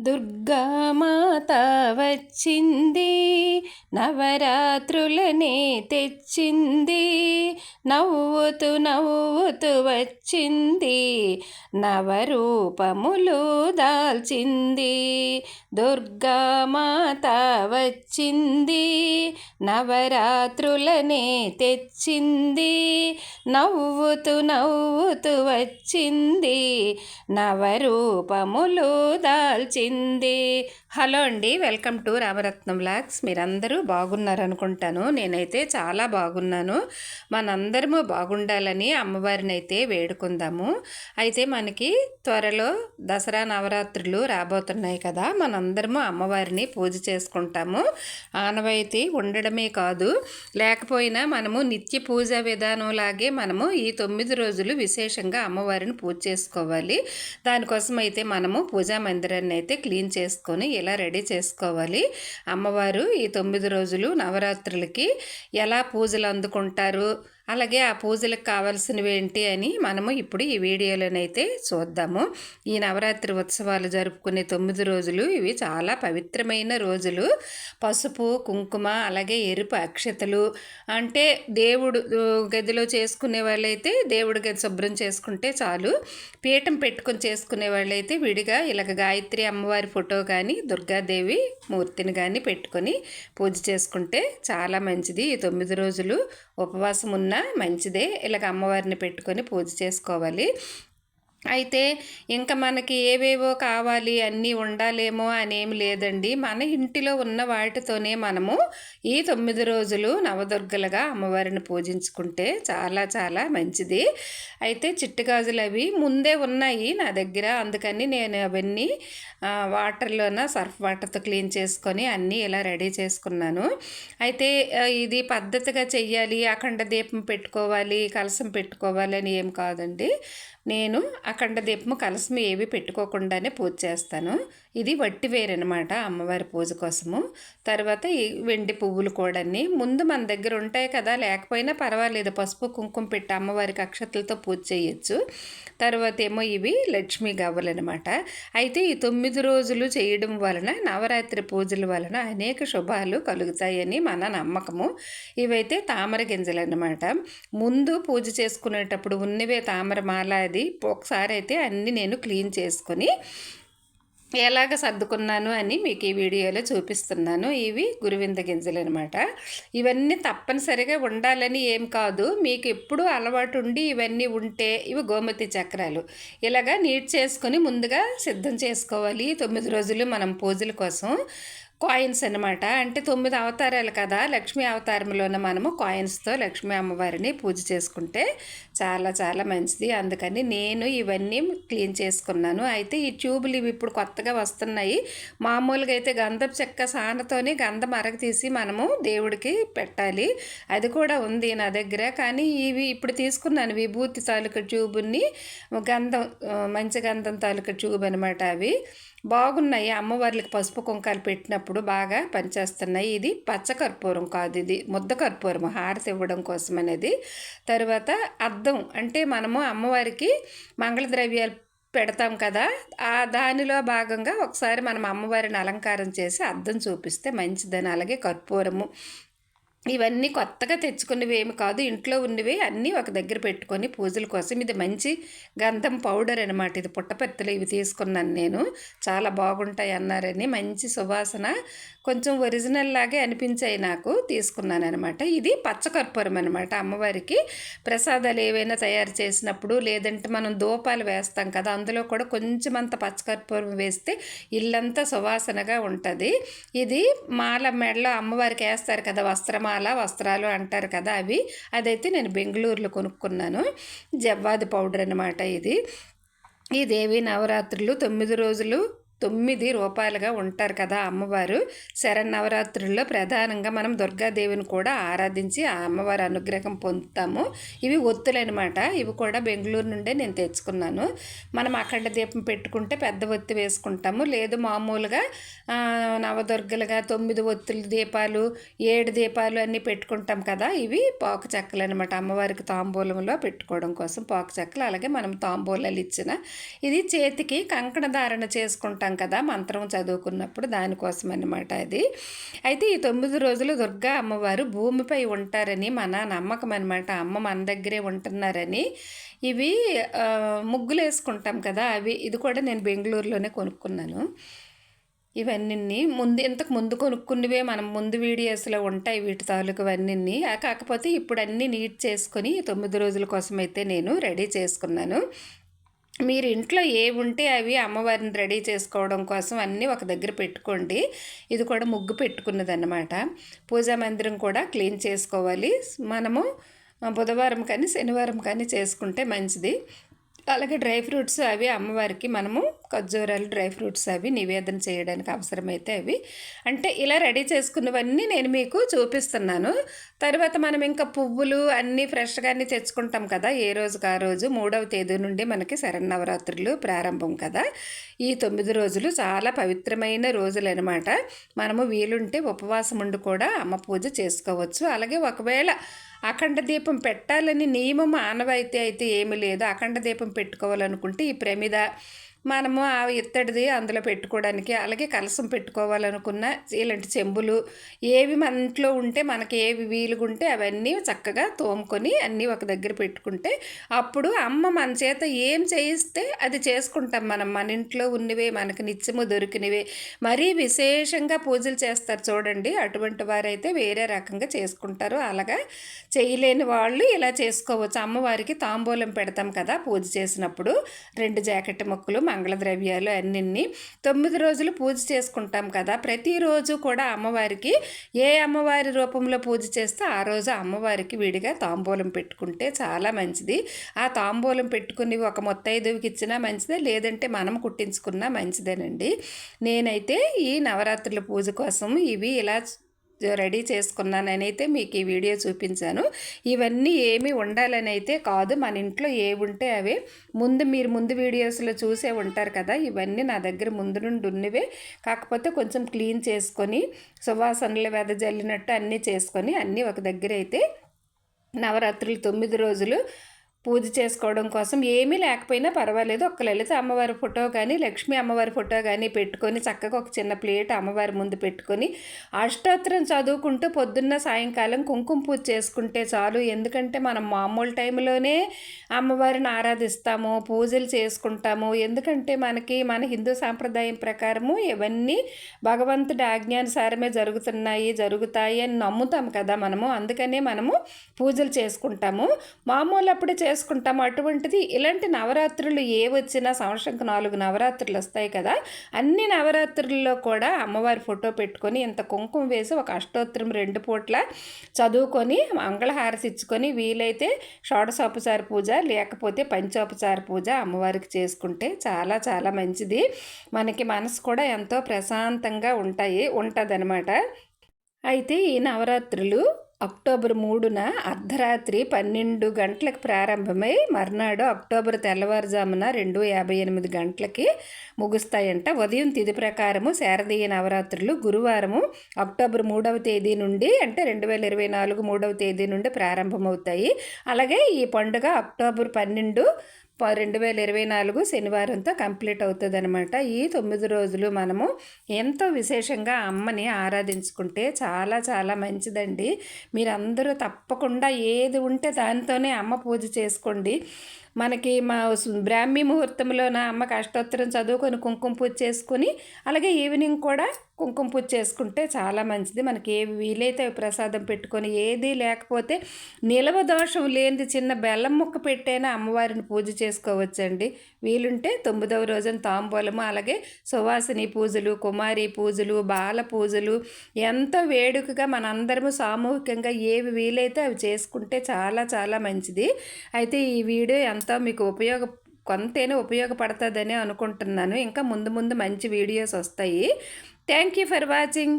దుర్గామాత వచ్చింది, నవరాత్రులనే తెచ్చింది, నవ్వుతూ నవ్వుతూ వచ్చింది, నవరూపములు దాల్చింది. దుర్గామాత వచ్చింది, నవరాత్రులనే తెచ్చింది, నవ్వుతూ నవ్వుతూ వచ్చింది, నవరూపములు దాల్చింది. హలో అండి, వెల్కమ్ టు రామరత్నం వ్లాగ్స్. మీరందరూ బాగున్నారనుకుంటాను. నేనైతే చాలా బాగున్నాను. మనందరము బాగుండాలని అమ్మవారిని అయితే వేడుకుందాము. అయితే మనకి త్వరలో దసరా నవరాత్రులు రాబోతున్నాయి కదా, మనందరము అమ్మవారిని పూజ చేసుకుంటాము. ఆనవాయితీ ఉండడమే కాదు, లేకపోయినా మనము నిత్య పూజా విధానంలాగే మనము ఈ 9 రోజులు విశేషంగా అమ్మవారిని పూజ చేసుకోవాలి. దానికోసం అయితే మనము పూజా మందిరాన్ని అయితే క్లీన్ చేసుకొని ఇలా రెడీ చేసుకోవాలి. అమ్మవారు ఈ 9 రోజులు నవరాత్రులకి ఎలా పూజలు అందుకుంటారు, అలాగే ఆ పూజలకు కావాల్సినవి ఏంటి అని మనము ఇప్పుడు ఈ వీడియోలోనైతే చూద్దాము. ఈ నవరాత్రి ఉత్సవాలు జరుపుకునే 9 రోజులు ఇవి చాలా పవిత్రమైన రోజులు. పసుపు కుంకుమ అలాగే ఎరుపు అక్షతలు, అంటే దేవుడు గదిలో చేసుకునే వాళ్ళైతే దేవుడి గది శుభ్రం చేసుకుంటే చాలు. పీఠం పెట్టుకొని చేసుకునే వాళ్ళైతే విడిగా ఇలాగ గాయత్రి అమ్మవారి ఫోటో కానీ దుర్గాదేవి మూర్తిని కానీ పెట్టుకొని పూజ చేసుకుంటే చాలా మంచిది. ఈ 9 రోజులు ఉపవాసం ఉన్న మంచిదే. ఇలాగ అమ్మవారిని పెట్టుకొని పూజ చేసుకోవాలి. అయితే ఇంకా మనకి ఏవేవో కావాలి అన్నీ ఉండాలేమో అనేమి లేదండి. మన ఇంటిలో ఉన్న వాటితోనే మనము ఈ 9 రోజులు నవదుర్గలుగా అమ్మవారిని పూజించుకుంటే చాలా చాలా మంచిది. అయితే చిట్టుగాజులు అవి ముందే ఉన్నాయి నా దగ్గర, అందుకని నేను అవన్నీ వాటర్లోన సర్ఫ్ వాటర్తో క్లీన్ చేసుకొని అన్నీ ఇలా రెడీ చేసుకున్నాను. అయితే ఇది పద్ధతిగా చెయ్యాలి, అఖండ దీపం పెట్టుకోవాలి, కలసం పెట్టుకోవాలి అని ఏం కాదండి. నేను అఖండ దీపము కలసము ఏవి పెట్టుకోకుండానే పూజ చేస్తాను. ఇది వట్టి వేరనమాట అమ్మవారి పూజ కోసము. తర్వాత ఈ వెండి పువ్వులు కూడా ముందు మన దగ్గర ఉంటాయి కదా, లేకపోయినా పర్వాలేదు, పసుపు కుంకుమ పెట్టి అమ్మవారికి అక్షతలతో పూజ చేయొచ్చు. తర్వాత ఏమో ఇవి లక్ష్మీ గవ్వలు అనమాట. అయితే ఈ 9 రోజులు చేయడం వలన నవరాత్రి పూజల వలన అనేక శుభాలు కలుగుతాయని మన నమ్మకము. ఇవైతే తామర గింజలు అనమాట. ముందు పూజ చేసుకునేటప్పుడు ఉన్నవే తామర మాల, అది ఒకసారి అయితే అన్నీ నేను క్లీన్ చేసుకొని ఎలాగ సర్దుకున్నాను అని మీకు ఈ వీడియోలో చూపిస్తున్నాను. ఇవి గురువింద గింజలు అనమాట. ఇవన్నీ తప్పనిసరిగా ఉండాలని ఏం కాదు, మీకు ఎప్పుడు అలవాటు ఉండి ఇవన్నీ ఉంటే ఇవి గోమతి చక్రాలు. ఇలాగా నీట్ చేసుకొని ముందుగా సిద్ధం చేసుకోవాలి 9 రోజులు మనం పూజల కోసం. కాయిన్స్ అనమాట, అంటే 9 అవతారాలు కదా, లక్ష్మీ అవతారంలోన మనము కాయిన్స్తో లక్ష్మీ అమ్మవారిని పూజ చేసుకుంటే చాలా చాలా మంచిది. అందుకని నేను ఇవన్నీ క్లీన్ చేసుకున్నాను. అయితే ఈ ట్యూబులు ఇవి ఇప్పుడు కొత్తగా వస్తున్నాయి. మామూలుగా అయితే గంధపు చెక్క సానతోనే గంధం అరగ తీసి మనము దేవుడికి పెట్టాలి, అది కూడా ఉంది నా దగ్గర. కానీ ఇవి ఇప్పుడు తీసుకున్నాను విభూతి తాలూకా ట్యూబుని, గంధం మంచి గంధం తాలూకా ట్యూబ్ అనమాట. అవి బాగున్నాయి, అమ్మవార్లకి పసుపు కుంకాలు పెట్టినప్పుడు బాగా పనిచేస్తున్నాయి. ఇది పచ్చకర్పూరం కాదు, ఇది ముద్ద కర్పూరం, హారతి ఇవ్వడం కోసం అనేది. తర్వాత అద్దం, అంటే మనము అమ్మవారికి మంగళద్రవ్యాలు పెడతాం కదా, ఆ దానిలో భాగంగా ఒకసారి మనం అమ్మవారిని అలంకారం చేసి అద్దం చూపిస్తే మంచిదని. అలాగే కర్పూరము, ఇవన్నీ కొత్తగా తెచ్చుకునేవి ఏమి కాదు, ఇంట్లో ఉన్నవి అన్నీ ఒక దగ్గర పెట్టుకొని పూజల కోసం. ఇది మంచి గంధం పౌడర్ అనమాట, ఇది పుట్టపర్తిలో ఇవి తీసుకున్నాను నేను, చాలా బాగుంటాయి అన్నారని. మంచి సువాసన, కొంచెం ఒరిజినల్ లాగే అనిపించాయి నాకు, తీసుకున్నాను అనమాట. ఇది పచ్చకర్పూరం అనమాట. అమ్మవారికి ప్రసాదాలు ఏవైనా తయారు చేసినప్పుడు, లేదంటే మనం దూపాలు వేస్తాం కదా, అందులో కూడా కొంచెం అంత పచ్చకర్పూరం వేస్తే ఇల్లంతా సువాసనగా ఉంటుంది. ఇది మాల మెడలో అమ్మవారికి వేస్తారు కదా, వస్త్రాలు అంటారు కదా, అదైతే నేను బెంగళూరులో కొనుక్కున్నాను. జవ్వాది పౌడర్ అనమాట ఇది. ఈ దేవి నవరాత్రులు 9 రోజులు 9 రూపాయలుగా ఉంటారు కదా అమ్మవారు. శరన్నవరాత్రుల్లో ప్రధానంగా మనం దుర్గాదేవిని కూడా ఆరాధించి ఆ అమ్మవారి అనుగ్రహం పొందుతాము. ఇవి ఒత్తులు అనమాట, ఇవి కూడా బెంగళూరు నుండే నేను తెచ్చుకున్నాను. మనం అఖండ దీపం పెట్టుకుంటే పెద్ద ఒత్తి వేసుకుంటాము, లేదు మామూలుగా నవదుర్గలుగా 9 ఒత్తులు దీపాలు 7 దీపాలు అన్నీ పెట్టుకుంటాం కదా, ఇవి పోక చెక్కలు అనమాట. అమ్మవారికి తాంబూలంలో పెట్టుకోవడం కోసం పోక చెక్కలు. అలాగే మనం తాంబూలాలు ఇచ్చిన ఇది చేతికి కంకణ ధారణ చేసుకుంటాం చేసుకుంటాం కదా మంత్రం చదువుకున్నప్పుడు, దానికోసం అన్నమాట అది. అయితే ఈ 9 రోజులు దుర్గా అమ్మవారు భూమిపై ఉంటారని మన నమ్మకం అనమాట. అమ్మ మన దగ్గరే ఉంటున్నారని. ఇవి ముగ్గులు వేసుకుంటాం కదా అవి, ఇది కూడా నేను బెంగళూరులోనే కొనుక్కున్నాను. ఇవన్నీ ఇంతకు ముందు కొనుక్కున్నవే, మనం ముందు వీడియోస్లో ఉంటాయి వీటి తాలూకువన్నీ. కాకపోతే ఇప్పుడు అన్నీ నీట్ చేసుకొని 9 రోజుల కోసం అయితే నేను రెడీ చేసుకున్నాను. మీరు ఇంట్లో ఏవి ఉంటే అవి అమ్మవారిని రెడీ చేసుకోవడం కోసం అన్నీ ఒక దగ్గర పెట్టుకోండి. ఇది కూడా ముగ్గు పెట్టుకున్నదన్నమాట. పూజా మందిరం కూడా క్లీన్ చేసుకోవాలి. మనము బుధవారం కానీ శనివారం కానీ చేసుకుంటే మంచిది. అలాగే డ్రై ఫ్రూట్స్ అవి అమ్మవారికి మనము ఖర్జూరాలు, డ్రై ఫ్రూట్స్ అవి నివేదన చేయడానికి అవసరమైతే అవి, అంటే ఇలా రెడీ చేసుకున్నవన్నీ నేను మీకు చూపిస్తున్నాను. తర్వాత మనం ఇంకా పువ్వులు అన్నీ ఫ్రెష్గానే తెచ్చుకుంటాం కదా ఏ రోజుకి ఆ రోజు. 3వ తేదీ నుండి మనకి శరన్నవరాత్రులు ప్రారంభం కదా. ఈ 9 రోజులు చాలా పవిత్రమైన రోజులు అనమాట. మనము వీలుంటే ఉపవాసం ఉండి కూడా అమ్మ పూజ చేసుకోవచ్చు. అలాగే ఒకవేళ అఖండ దీపం పెట్టాలని నియమం ఆనవాయితీ అయితే ఏమీ లేదు. అఖండ దీపం పెట్టుకోవాలనుకుంటే ఈ ప్రమిద మనము ఆ ఇత్తడిది అందులో పెట్టుకోవడానికి, అలాగే కలసం పెట్టుకోవాలనుకున్న ఇలాంటి చెంబులు ఏవి మన ఇంట్లో ఉంటే మనకి ఏవి వీలుగుంటే అవన్నీ చక్కగా తోముకొని అన్నీ ఒక దగ్గర పెట్టుకుంటే అప్పుడు అమ్మ మన చేత ఏం చేయిస్తే అది చేసుకుంటాం మనం. మన ఇంట్లో ఉన్నవే మనకు నిత్యము దొరికినవే. మరీ విశేషంగా పూజలు చేస్తారు చూడండి, అటువంటి వారైతే వేరే రకంగా చేసుకుంటారు. అలాగా చేయలేని వాళ్ళు ఇలా చేసుకోవచ్చు. అమ్మవారికి తాంబూలం పెడతాం కదా పూజ చేసినప్పుడు, 2 జాకెట్ ముక్కలు, మంగళద్రవ్యాలు అన్నీ 9 రోజులు పూజ చేసుకుంటాం కదా. ప్రతిరోజు కూడా అమ్మవారికి ఏ అమ్మవారి రూపంలో పూజ చేస్తే ఆ రోజు అమ్మవారికి విడిగా తాంబూలం పెట్టుకుంటే చాలా మంచిది. ఆ తాంబూలం పెట్టుకుని ఒక ముత్తైదువుకి ఇచ్చినా మంచిదే, లేదంటే మనం కుట్టించుకున్నా మంచిదేనండి. నేనైతే ఈ నవరాత్రుల పూజ కోసం ఇవి ఇలా రెడీ చేసుకున్నానని అయితే మీకు ఈ వీడియో చూపించాను. ఇవన్నీ ఏమీ ఉండాలని అయితే కాదు, మన ఇంట్లో ఏవి ఉంటే అవే. మీరు ముందు వీడియోస్లో చూసే ఉంటారు కదా, ఇవన్నీ నా దగ్గర ముందు నుండి ఉన్నవే. కాకపోతే కొంచెం క్లీన్ చేసుకొని సువాసనలు వెదజల్లినట్టు అన్నీ చేసుకొని అన్నీ ఒక దగ్గర అయితే నవరాత్రులు 9 రోజులు పూజ చేసుకోవడం కోసం ఏమీ లేకపోయినా పర్వాలేదు. ఒక లలిత అమ్మవారి ఫోటో కానీ, లక్ష్మీ అమ్మవారి ఫోటో కానీ పెట్టుకొని చక్కగా ఒక చిన్న ప్లేట్ అమ్మవారి ముందు పెట్టుకొని అష్టోత్తరం చదువుకుంటూ పొద్దున్న సాయంకాలం కుంకుమ పూజ చేసుకుంటే చాలు. ఎందుకంటే మనం మామూలు టైంలోనే అమ్మవారిని ఆరాధిస్తాము, పూజలు చేసుకుంటాము. ఎందుకంటే మన హిందూ సాంప్రదాయం ప్రకారము ఇవన్నీ భగవంతుడి ఆజ్ఞానుసారమే జరుగుతాయి అని నమ్ముతాం కదా మనము. అందుకనే మనము పూజలు చేసుకుంటాము. మామూలు అప్పుడు చేసుకుంటాము. అటువంటిది ఇలాంటి నవరాత్రులు ఏ వచ్చినా సంవత్సరంకి 4 నవరాత్రులు వస్తాయి కదా, అన్ని నవరాత్రుల్లో కూడా అమ్మవారి ఫోటో పెట్టుకొని ఇంత కుంకుమ వేసి ఒక అష్టోత్తరం 2 పూట్ల చదువుకొని మంగళహారతి ఇచ్చుకొని వీలైతే షోడశోపచార పూజ లేకపోతే పంచోపచార పూజ అమ్మవారికి చేసుకుంటే చాలా చాలా మంచిది. మనకి మనసు కూడా ఎంతో ప్రశాంతంగా ఉంటుందన్నమాట. అయితే ఈ నవరాత్రులు అక్టోబర్ 3న అర్ధరాత్రి 12 గంటలకు ప్రారంభమై మర్నాడు అక్టోబర్ తెల్లవారుజామున 2:58 గంటలకి ముగుస్తాయంట. ఉదయం తిథి ప్రకారము శారదీయ నవరాత్రులు గురువారము అక్టోబర్ 3వ తేదీ నుండి, అంటే 2024 3వ తేదీ నుండి ప్రారంభమవుతాయి. అలాగే ఈ పండుగ అక్టోబర్ 12 2024 శనివారంతో కంప్లీట్ అవుతుంది అనమాట. ఈ 9 రోజులు మనము ఎంతో విశేషంగా అమ్మని ఆరాధించుకుంటే చాలా చాలా మంచిదండి. మీరందరూ తప్పకుండా ఏది ఉంటే దానితోనే అమ్మ పూజ చేసుకోండి. మనకి బ్రాహ్మీ ముహూర్తంలోన అమ్మకి అష్టోత్తరం చదువుకొని కుంకుమ పూజ చేసుకొని అలాగే ఈవినింగ్ కూడా కుంకుమ పూజ చేసుకుంటే చాలా మంచిది. మనకి ఏ వీలైతే ప్రసాదం పెట్టుకొని, ఏది లేకపోతే నిలవ దోషం లేనిది చిన్న బెల్లం ముక్క పెట్టైనా అమ్మవారిని పూజ చేసుకోవచ్చండి. వీలుంటే 9వ రోజున తాంబూలము, అలాగే సువాసిని పూజలు, కుమారి పూజలు, బాల పూజలు ఎంతో వేడుకగా మనందరము సామూహికంగా ఏవి వీలైతే అవి చేసుకుంటే చాలా చాలా మంచిది. అయితే ఈ వీడియో ఎంతో మీకు కొంతైనా ఉపయోగపడుతుందని అనుకుంటున్నాను. ఇంకా ముందు మంచి వీడియోస్ వస్తాయి. Thank you for watching.